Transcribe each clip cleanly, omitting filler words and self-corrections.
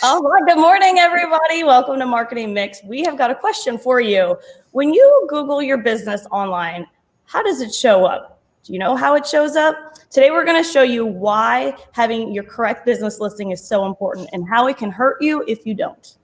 All right, good morning, everybody. Welcome to Marketing Mix. We have got a question for you. When you Google your business online, how does it show up? Do you know how it shows up? Today, we're going to show you why having your correct business listing is so important and how it can hurt you if you don't.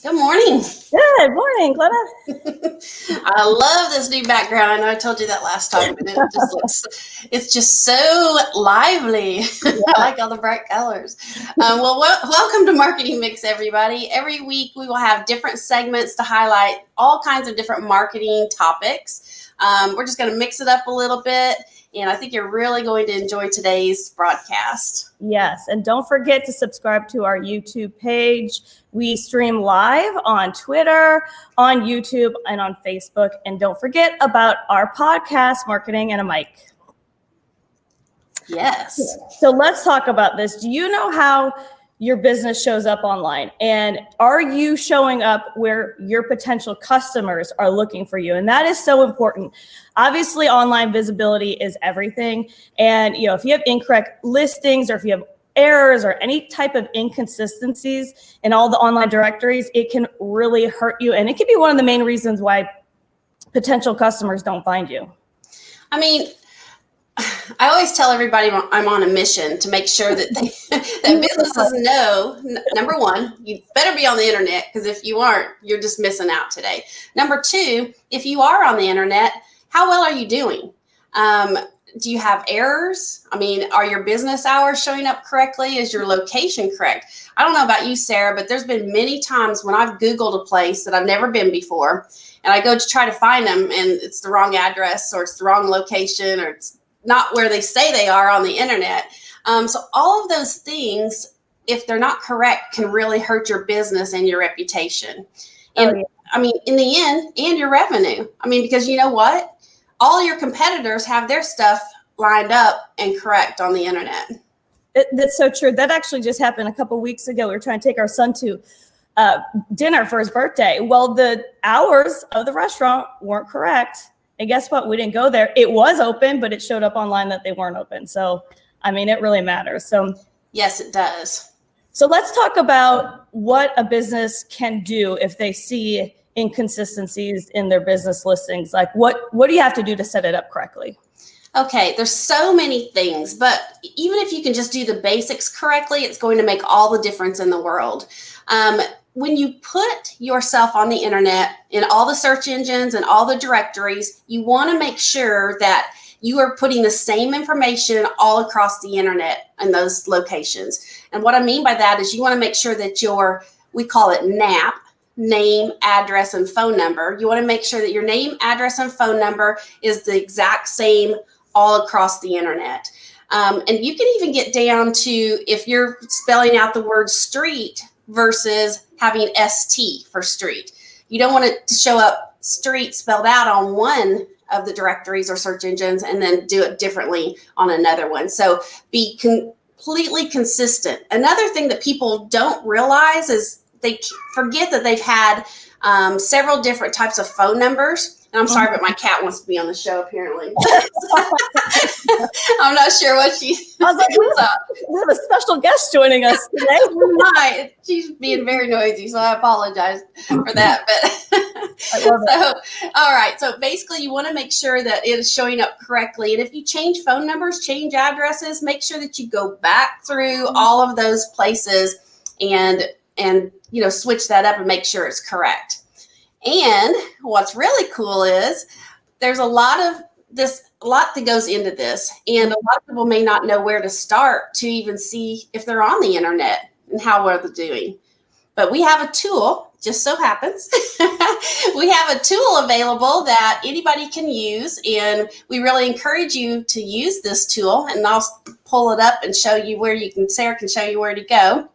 Good morning. Good morning, Glenna. I love this new background. I know I told you that last time, but it's just so lively. I like all the bright colors. Welcome to Marketing Mix, everybody. Every week we will have different segments to highlight all kinds of different marketing topics. We're just going to mix it up a little bit. And I think you're really going to enjoy today's broadcast. Yes, and don't forget to subscribe to our YouTube page. We stream live on Twitter, on YouTube, and on Facebook. And don't forget about our podcast, Marketing and a Mic. Yes. So let's talk about this. Do you know how your business shows up online? And are you showing up where your potential customers are looking for you? And that is so important. Obviously, online visibility is everything. And if you have incorrect listings or if you have errors or any type of inconsistencies in all the online directories, it can really hurt you. And it can be one of the main reasons why potential customers don't find you. I mean, I always tell everybody I'm on a mission to make sure that that businesses know, number one, you better be on the internet, because if you aren't, you're just missing out today. Number two, if you are on the internet, how well are you doing? Do you have errors? I mean, are your business hours showing up correctly? Is your location correct? I don't know about you, Sarah, but there's been many times when I've Googled a place that I've never been before, and I go to try to find them, and it's the wrong address, or it's the wrong location, or it's not where they say they are on the internet. So all of those things, if they're not correct, can really hurt your business and your reputation. And I mean, in the end, and your revenue. I mean, because you know what? All your competitors have their stuff lined up and correct on the internet. That's so true. That actually just happened a couple of weeks ago. We were trying to take our son to dinner for his birthday. Well, the hours of the restaurant weren't correct. And guess what? We didn't go there. It was open, but it showed up online that they weren't open. So, I mean, it really matters. So, yes, it does. So let's talk about what a business can do if they see inconsistencies in their business listings. Like what do you have to do to set it up correctly? Okay, there's so many things, but even if you can just do the basics correctly, it's going to make all the difference in the world. When you put yourself on the internet in all the search engines and all the directories, you want to make sure that you are putting the same information all across the internet in those locations. And what I mean by that is you want to make sure that we call it NAP, name, address, and phone number. You want to make sure that your name, address, and phone number is the exact same all across the internet. And you can even get down to if you're spelling out the word street versus having ST for street. You don't want it to show up street spelled out on one of the directories or search engines and then do it differently on another one. So be completely consistent. Another thing that people don't realize is they forget that they've had several different types of phone numbers. And I'm sorry, but my cat wants to be on the show, apparently. I'm not sure what she... I was like, we have a special guest joining us today. Right. She's being very noisy, so I apologize for that. But I love it. So, all right. So basically, you want to make sure that it is showing up correctly. And if you change phone numbers, change addresses, make sure that you go back through all of those places and switch that up and make sure it's correct. And what's really cool is there's a lot that goes into this, and a lot of people may not know where to start to even see if they're on the internet and how well they're doing. But we have a tool, just so happens, we have a tool available that anybody can use, and we really encourage you to use this tool. And I'll pull it up and show you Sarah can show you where to go.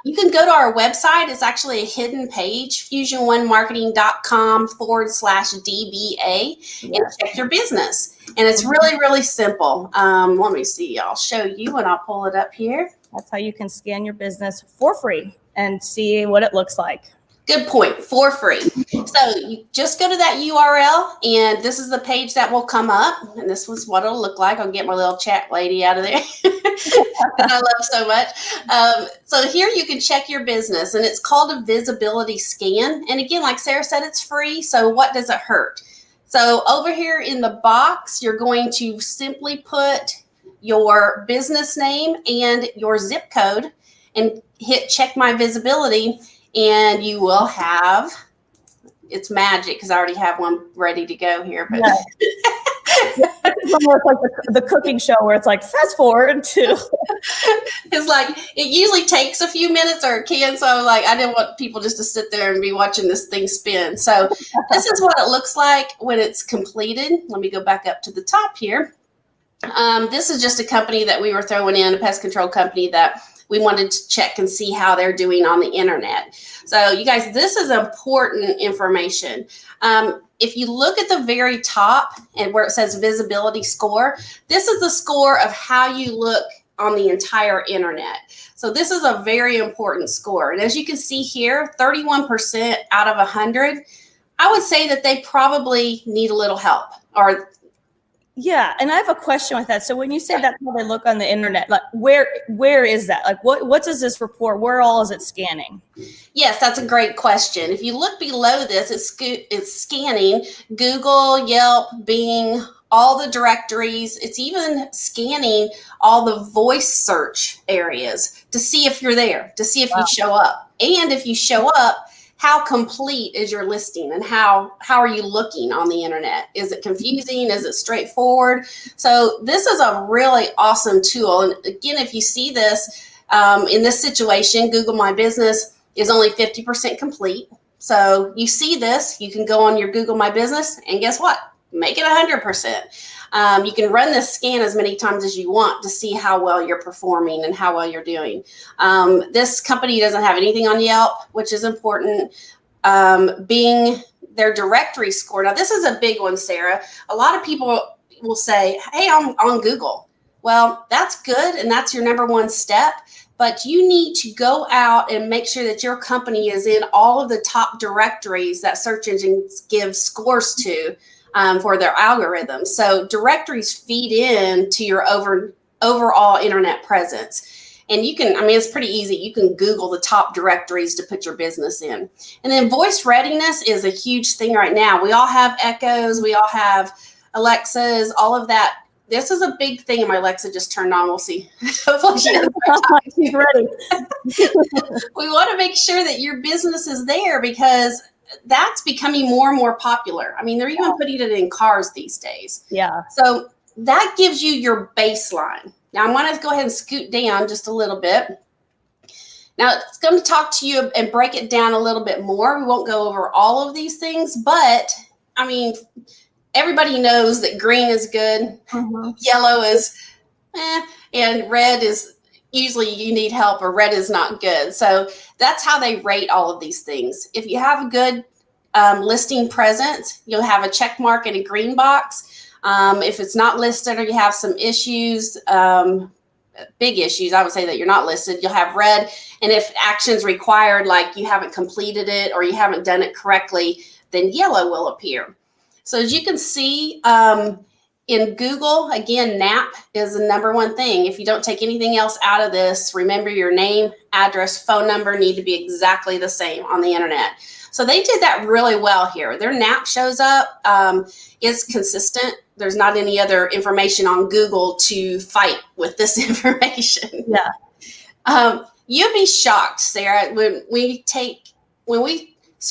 You can go to our website. It's actually a hidden page, fusiononemarketing.com/DBA, and check your business. And it's really, really simple. Let me see. I'll show you and I'll pull it up here. That's how you can scan your business for free and see what it looks like. Good point, for free. So you just go to that URL, and this is the page that will come up, and this was what it'll look like. I'll get my little chat lady out of there that I love so much. So here you can check your business, and it's called a visibility scan. And again, like Sarah said, it's free, so what does it hurt? So over here in the box, you're going to simply put your business name and your zip code and hit check my visibility, and you will have, it's magic because I already have one ready to go here. But yeah. It's almost like the cooking show where it's like fast forward to. It's like it usually takes a few minutes, or it can. So like I didn't want people just to sit there and be watching this thing spin. So this is what it looks like when it's completed. Let me go back up to the top here. This is just a company that we were throwing in, a pest control company that we wanted to check and see how they're doing on the internet. So you guys, this is important information. If you look at the very top and where it says visibility score, this is the score of how you look on the entire internet. So this is a very important score. And as you can see here, 31% out of 100, I would say that they probably need a little help. Or yeah, and I have a question with that. So when you say that's how they look on the internet, like where is that? Like what does this report? Where all is it scanning? Yes, that's a great question. If you look below this, it's scanning Google, Yelp, Bing, all the directories. It's even scanning all the voice search areas to see if you're there, to see if you show up. And if you show up, how complete is your listing, and how are you looking on the internet? Is it confusing? Is it straightforward? So this is a really awesome tool. And again, if you see this in this situation, Google My Business is only 50% complete. So you see this, you can go on your Google My Business and guess what? Make it 100%. You can run this scan as many times as you want to see how well you're performing and how well you're doing. This company doesn't have anything on Yelp, which is important. Bing, their directory score. Now, this is a big one, Sarah. A lot of people will say, hey, I'm on Google. Well, that's good, and that's your number one step. But you need to go out and make sure that your company is in all of the top directories that search engines give scores to. For their algorithms. So directories feed in to your overall internet presence. And you can, I mean, it's pretty easy. You can Google the top directories to put your business in. And then voice readiness is a huge thing right now. We all have Echoes. We all have Alexas, all of that. This is a big thing. And my Alexa just turned on. We'll see. Hopefully she doesn't. She's ready. We want to make sure that your business is there because that's becoming more and more popular. I mean, they're even putting it in cars these days. Yeah. So that gives you your baseline. Now I'm going to go ahead and scoot down just a little bit. Now it's going to talk to you and break it down a little bit more. We won't go over all of these things, but I mean, everybody knows that green is good, yellow is and red is usually you need help, or red is not good. So that's how they rate all of these things. If you have a good listing presence, you'll have a check mark and a green box. If it's not listed or you have some issues, big issues, I would say that you're not listed, you'll have red. And if actions required, like you haven't completed it or you haven't done it correctly, then yellow will appear. So as you can see, in Google, again, NAP is the number one thing. If you don't take anything else out of this, remember your name, address, phone number need to be exactly the same on the internet. So they did that really well here. Their NAP shows up, it's consistent. There's not any other information on Google to fight with this information. Yeah. You'd be shocked, Sarah, when we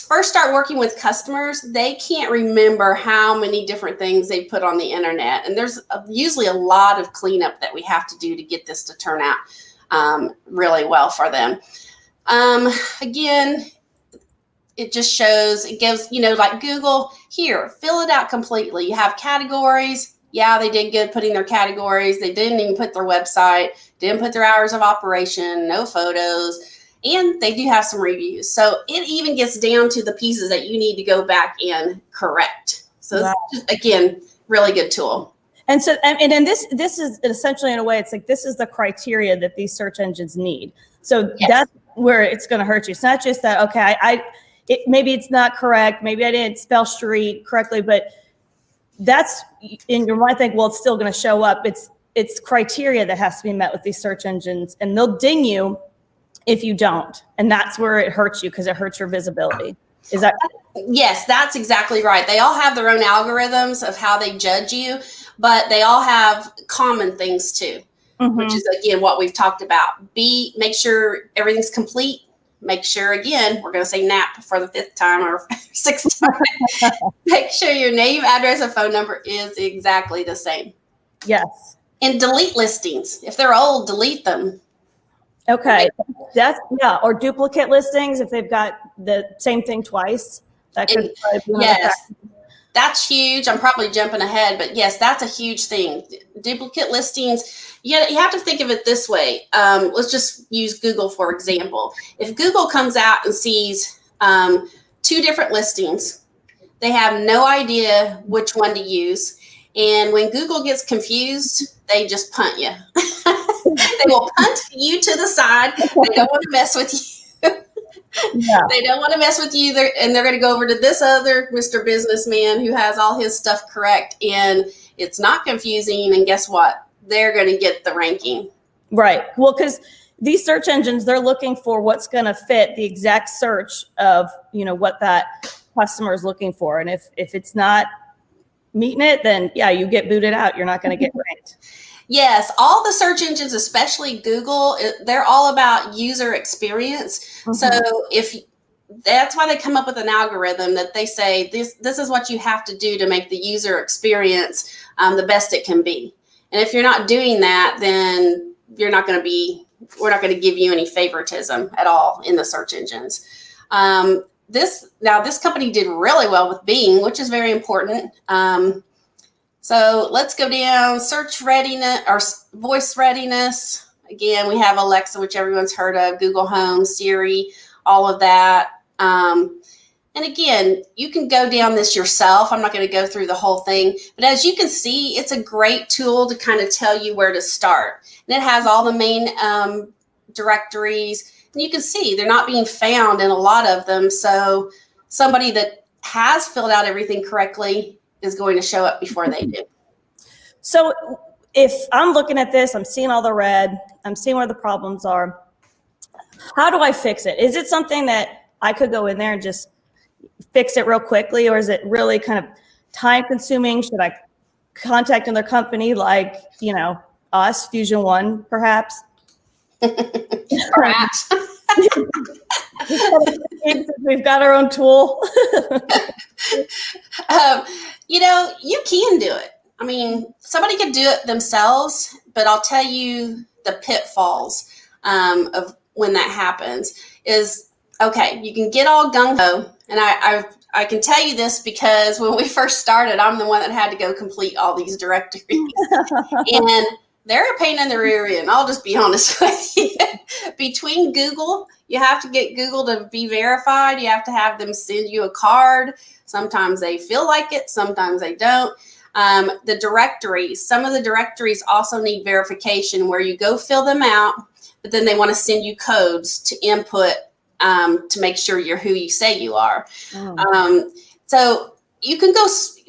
first start working with customers, they can't remember how many different things they put on the internet. And there's usually a lot of cleanup that we have to do to get this to turn out really well for them. Again, it just shows, it gives, like Google, here, fill it out completely. You have categories. Yeah, they did good putting their categories. They didn't even put their website, didn't put their hours of operation, no photos. And they do have some reviews. So it even gets down to the pieces that you need to go back and correct. So Wow. it's just, again, really good tool. And so, and then this is essentially, in a way, it's like, this is the criteria that these search engines need. So Yes. that's where it's going to hurt you. It's not just that, okay, maybe it's not correct. Maybe I didn't spell street correctly, but that's in your mind. Think, well, it's still going to show up. It's criteria that has to be met with these search engines, and they'll ding you if you don't. And that's where it hurts you, because it hurts your visibility. Is that? Yes, that's exactly right. They all have their own algorithms of how they judge you, but they all have common things too, which is, again, what we've talked about. Make sure everything's complete. Make sure, again, we're going to say NAP for the 5th time or 6th time. Make sure your name, address, and phone number is exactly the same. Yes. And delete listings. If they're old, delete them. Okay. Or duplicate listings if they've got the same thing twice. That could probably be yes. That's huge. I'm probably jumping ahead, but yes, that's a huge thing. Duplicate listings, you have to think of it this way. Let's just use Google, for example. If Google comes out and sees 2 different listings, they have no idea which one to use. And when Google gets confused, they just punt you. They will punt you to the side. They don't want to mess with you. Yeah. They don't want to mess with you, and they're going to go over to this other Mr. Businessman who has all his stuff correct, and it's not confusing. And guess what? They're going to get the ranking. Right. Well, because these search engines, they're looking for what's going to fit the exact search of, what that customer is looking for. And if it's not meeting it, then yeah, you get booted out. You're not going to get ranked. Yes, all the search engines, especially Google, they're all about user experience. Mm-hmm. So that's why they come up with an algorithm that they say this is what you have to do to make the user experience the best it can be. And if you're not doing that, then we're not going to give you any favoritism at all in the search engines. This company did really well with Bing, which is very important. So let's go down search readiness or voice readiness. Again, we have Alexa, which everyone's heard of, Google Home, Siri, all of that. And again, you can go down this yourself. I'm not going to go through the whole thing, but as you can see, it's a great tool to kind of tell you where to start. And it has all the main directories. And you can see they're not being found in a lot of them. So somebody that has filled out everything correctly is going to show up before they do. So if I'm looking at this, I'm seeing all the red, I'm seeing where the problems are. How do I fix it? Is it something that I could go in there and just fix it real quickly? Or is it really kind of time consuming? Should I contact another company like, us, Fusion One, perhaps? Perhaps. We've got our own tool. You can do it. I mean, somebody could do it themselves, but I'll tell you the pitfalls of when that happens is, okay, you can get all gung-ho. And I can tell you this because when we first started, I'm the one that had to go complete all these directories. And they're a pain in the rear end. I'll just be honest with you. Between Google, you have to get Google to be verified. You have to have them send you a card. Sometimes they feel like it. Sometimes they don't. The directories, some of the directories also need verification where you go fill them out, but then they want to send you codes to input to make sure you're who you say you are. Oh. So you can go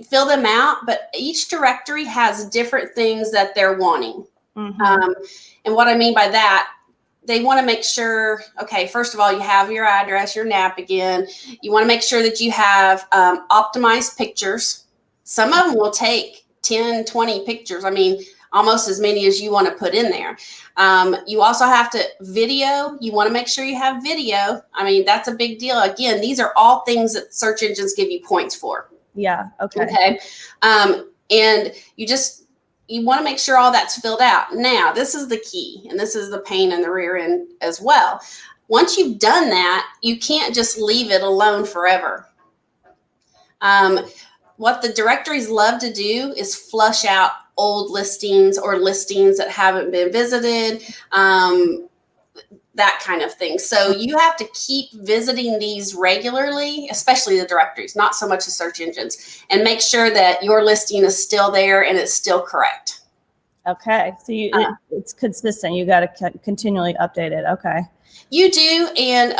fill them out, but each directory has different things that they're wanting. Mm-hmm. And what I mean by that, they want to make sure, okay, first of all, you have your address, your NAP again. You want to make sure that you have optimized pictures. Some of them will take 10, 20 pictures. I mean, almost as many as you want to put in there. You also have to video. You want to make sure you have video. I mean, that's a big deal. Again, these are all things that search engines give you points for. Yeah. Okay. Okay. And you want to make sure all that's filled out. Now, this is the key, and this is the pain in the rear end as well. Once you've done that, you can't just leave it alone forever. What the directories love to do is flush out old listings or listings that haven't been visited. that kind of thing. So you have to keep visiting these regularly, especially the directories, not so much the search engines, and make sure that your listing is still there and it's still correct. Okay. So it's consistent. You got to continually update it. Okay. You do. And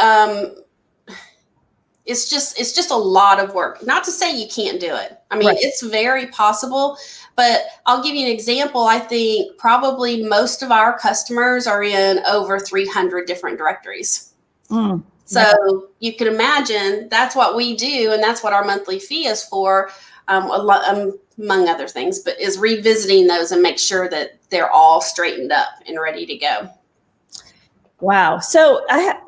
it's just a lot of work. Not to say you can't do it. I mean, Right. It's very possible, but I'll give you an example. I think probably most of our customers are in over 300 different directories. So you can imagine that's what we do, and that's what our monthly fee is for, among other things, but is revisiting those and make sure that they're all straightened up and ready to go. Wow. So I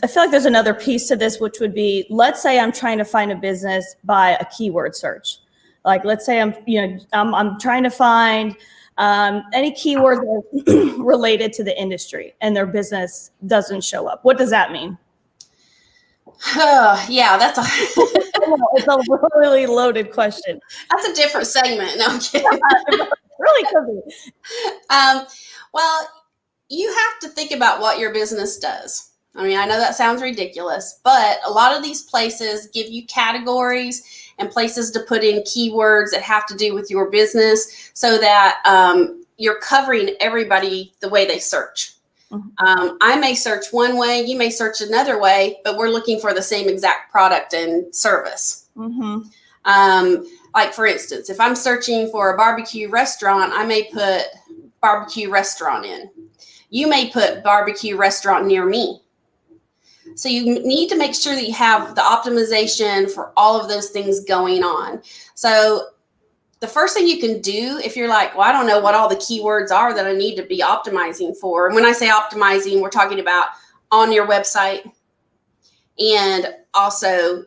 feel like there's another piece to this, which would be, let's say I'm trying to find a business by a keyword search. Like, let's say I'm trying to find any keywords that are related to the industry, and their business doesn't show up. What does that mean? Yeah, that's it's a really loaded question. That's a different segment. No, I'm kidding. Really could be. Well, you have to think about what your business does. I mean, I know that sounds ridiculous, but a lot of these places give you categories and places to put in keywords that have to do with your business, so that you're covering everybody the way they search. I may search one way, you may search another way, but we're looking for the same exact product and service. Like, for instance, if I'm searching for a barbecue restaurant, I may put barbecue restaurant in. You may put barbecue restaurant near me. So you need to make sure that you have the optimization for all of those things going on. So the first thing you can do, if you're like, well, I don't know what all the keywords are that I need to be optimizing for. And when I say optimizing, we're talking about on your website, and also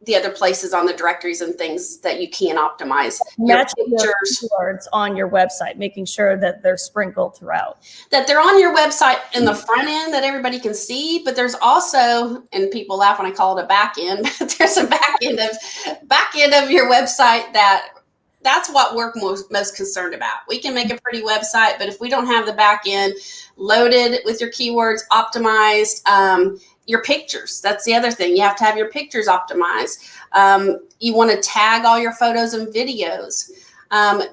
the other places on the directories and things that you can optimize. Match your keywords on your website, making sure that they're sprinkled throughout. That they're on your website in the front end that everybody can see, but there's also, and people laugh when I call it a back end, but there's a back end of your website that's what we're most concerned about. We can make a pretty website, but if we don't have the back end loaded with your keywords, optimized, your pictures, that's the other thing. You have to have your pictures optimized. You want to tag all your photos and videos.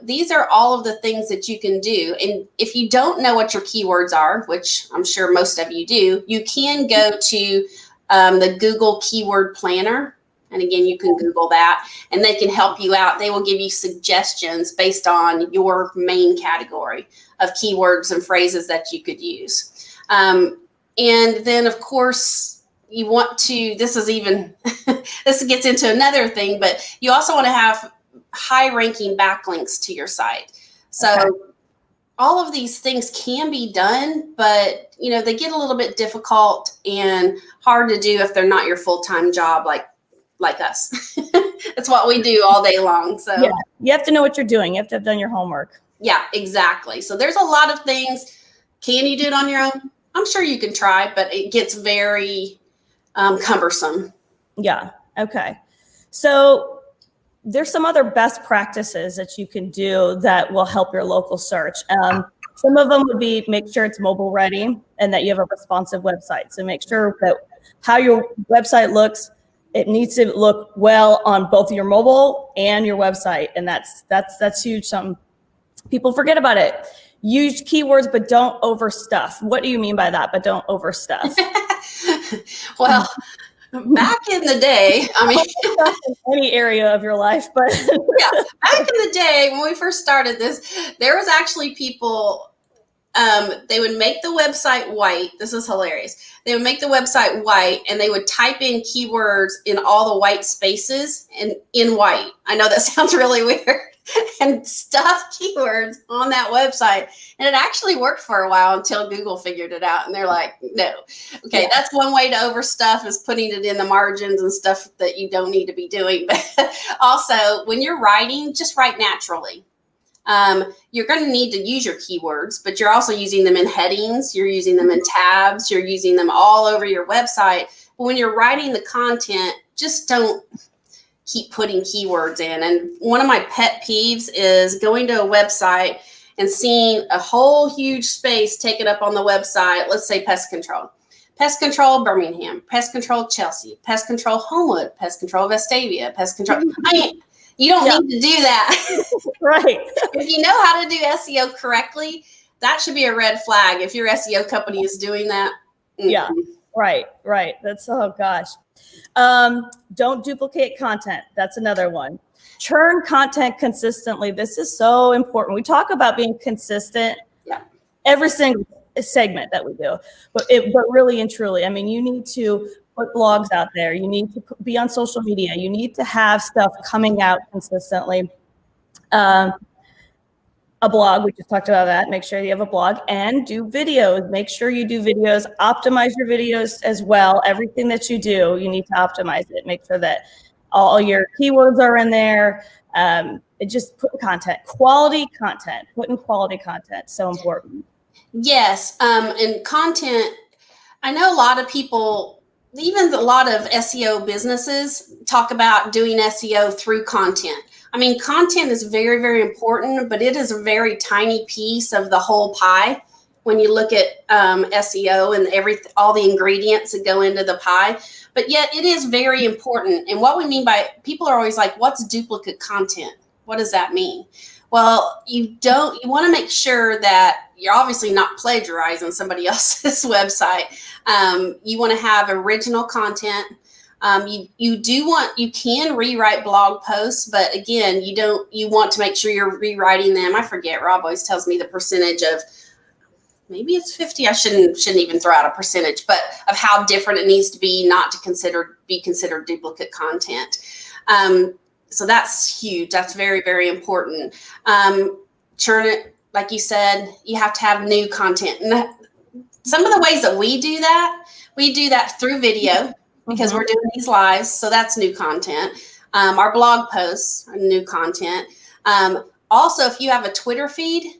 These are all of the things that you can do. And if you don't know what your keywords are, which I'm sure most of you do, you can go to the Google Keyword Planner. And again, you can Google that, and they can help you out. They will give you suggestions based on your main category of keywords and phrases that you could use. And then, of course, you want to, this gets into another thing, but you also want to have high ranking backlinks to your site. So all of these things can be done, but they get a little bit difficult and hard to do if they're not your full-time job, like us. That's what we do all day long. So yeah, you have to know what you're doing. You have to have done your homework. Yeah, exactly. So there's a lot of things. Can you do it on your own? I'm sure you can try, but it gets very cumbersome. Yeah. Okay. So there's some other best practices that you can do that will help your local search. Some of them would be make sure it's mobile ready and that you have a responsive website. So make sure that how your website looks, it needs to look well on both your mobile and your website. And that's huge. Some people forget about it. Use keywords, but don't overstuff. What do you mean by that? But don't overstuff. Well, back in the day, I mean, any area of your life, but yeah, back in the day when we first started this, there was actually people. They would make the website white. This is hilarious. They would make the website white, and they would type in keywords in all the white spaces and in white. I know that sounds really weird. And stuff keywords on that website. And it actually worked for a while until Google figured it out. And they're like, no. Okay, yeah. That's one way to overstuff, is putting it in the margins and stuff that you don't need to be doing. But also, when you're writing, just write naturally. You're going to need to use your keywords, but you're also using them in headings. You're using them in tabs. You're using them all over your website. But when you're writing the content, just don't keep putting keywords in. And one of my pet peeves is going to a website and seeing a whole huge space taken up on the website. Let's say pest control. Pest control Birmingham, pest control Chelsea, pest control Homewood, pest control Vestavia, pest control. I mean, you don't need to do that. Right. If you know how to do SEO correctly, that should be a red flag if your SEO company is doing that. Yeah, right. That's, oh gosh. Don't duplicate content. That's another one. Churn content consistently. This is so important. We talk about being consistent every single segment that we do, but really and truly, I mean, you need to put blogs out there. You need to be on social media. You need to have stuff coming out consistently. A blog, we just talked about that. Make sure you have a blog and do videos. Make sure you do videos. Optimize your videos as well. Everything that you do, you need to optimize it. Make sure that all your keywords are in there. Just put quality content. Put in quality content. So important. Yes, and content. I know a lot of people, even a lot of SEO businesses, talk about doing SEO through content. I mean, content is very, very important, but it is a very tiny piece of the whole pie when you look at SEO and all the ingredients that go into the pie. But yet it is very important. And what we mean by, people are always like, what's duplicate content? What does that mean? Well, you want to make sure that you're obviously not plagiarizing somebody else's website. You want to have original content. You can rewrite blog posts, but again, you want to make sure you're rewriting them. I forget, Rob always tells me the percentage of, maybe it's 50. I shouldn't even throw out a percentage, but of how different it needs to be not to be considered duplicate content. So that's huge. That's very, very important. Churn it, like you said, you have to have new content. And some of the ways that we do that through video, because we're doing these lives. So that's new content. Our blog posts are new content. Also, if you have a Twitter feed,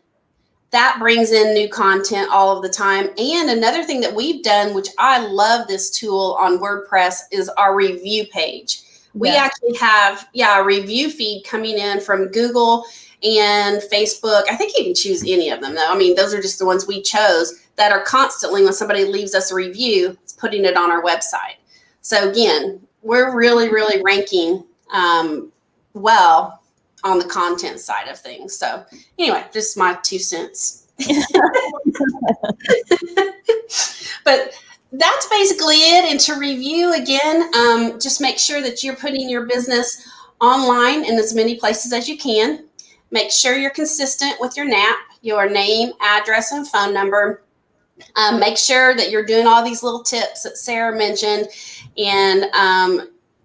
that brings in new content all of the time. And another thing that we've done, which I love this tool on WordPress, is our review page. We actually have, a review feed coming in from Google and Facebook. I think you can choose any of them, though. I mean, those are just the ones we chose that are constantly, when somebody leaves us a review, it's putting it on our website. So again, we're really, really ranking well on the content side of things. So anyway, just my 2 cents. But that's basically it. And to review again, just make sure that you're putting your business online in as many places as you can. Make sure you're consistent with your NAP, your name, address, and phone number. Make sure that you're doing all these little tips that Sarah mentioned, and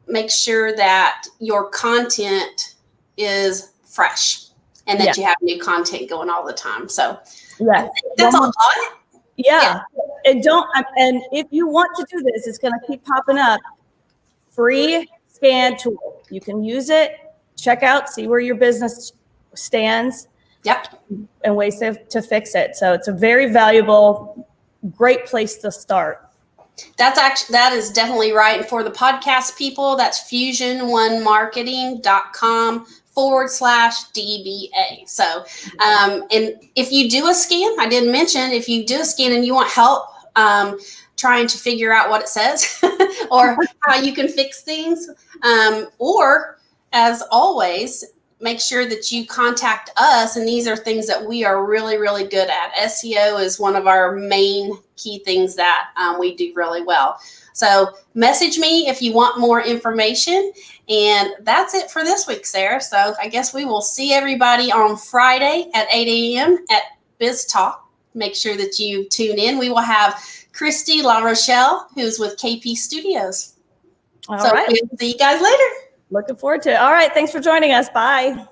make sure that your content is fresh and that you have new content going all the time. So that's all. Yeah. And if you want to do this, it's going to keep popping up. Free scan tool. You can use it, check out, see where your business stands. Yep. And ways to fix it. So it's a very valuable, great place to start. That is definitely right. And for the podcast people, that's fusiononemarketing.com/DBA. So, and if you do a scan, I didn't mention, if you do a scan and you want help trying to figure out what it says or how you can fix things, or as always, make sure that you contact us. And these are things that we are really, really good at. SEO is one of our main key things that we do really well. So message me if you want more information. And that's it for this week, Sarah. So I guess we will see everybody on Friday at 8 a.m. at Biz Talk. Make sure that you tune in. We will have Christy La Rochelle, who's with KP Studios. All right. We'll see you guys later. Looking forward to it. All right. Thanks for joining us. Bye.